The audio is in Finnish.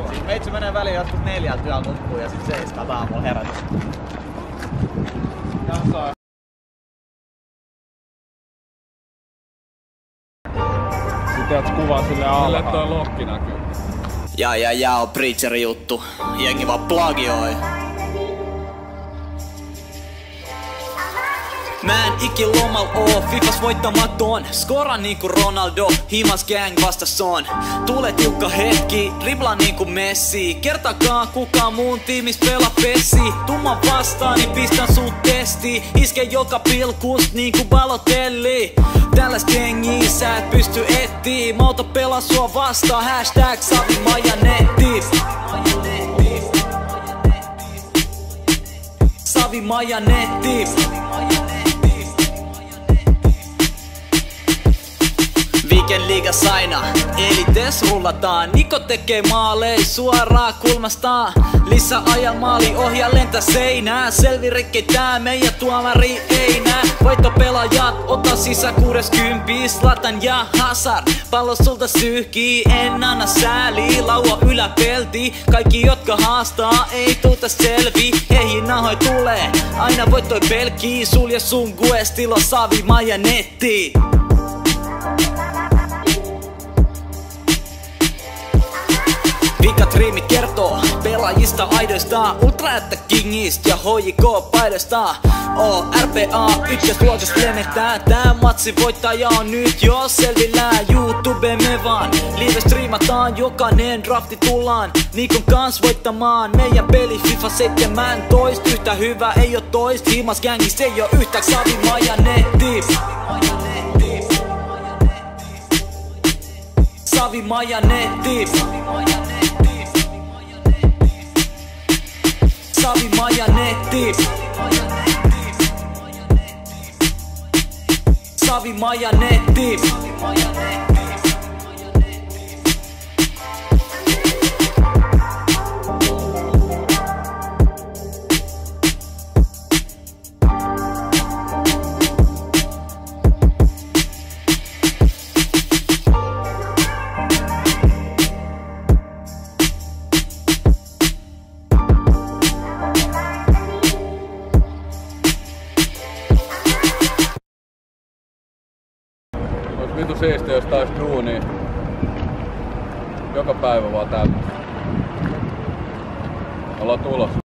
Siis meitsi menee väliin joskus 4 työn nukkuun ja sit 7 aamulla herätys. Sitten kuvaa sille alle toi lokki näkyy. Ja on preacheri juttu. Jengi vaan plagioi. Mä en ikin lomal oo, Fifas voittamaton. Skora niinku Ronaldo, himas gang vastas on. Tulee tiukka hetki, dribla niinku Messi. Kertakaan kukaan muun tiimis pelaa pessi. Tumma vastaan, niin pistän sut testi. Iske joka pilkust niinku Balotelli. Tällaista jengiä sä et pysty ettii. Mauta pelaa sua vastaan, hashtag Savimajanetti. Savimajanetti. Weekend liigas aina, elites rullataan. Niko tekee maalei suoraan kulmastaan. Lisää ajan maali ohja lentä seinää. Selvi rikki tää meidän tuomari ei nää. Voittopelaajat ota sisä 60. Zlatan ja Hazard, pallo sulta syyhkii. En anna sääliä, laua yläpelti. Kaikki jotka haastaa ei tuuta selvi. Heihin nahoi tulee, aina voittoi pelkii. Sulje sun guestilo Savimajanetti. Vikat riimit kertoo pelaajista aidoista. Ultra että Kingistä ja HJK paidoista. RPA ykkösluokas lemettää. Tää matsi voittaja on nyt jo selvillään. YouTube me vaan live striimataan. Jokainen drafti tullaan Nikon kans voittamaan. Meidän peli FIFA 17. Yhtä hyvä ei oo toist. Himas gängis ei oo yhtä Savimajanetti. Savimajanetti. Savimajanetti. Savimajanetti. Ois vitu siistiä, jos tais duunia joka päivä vaan täältä. Ollaan tulossa.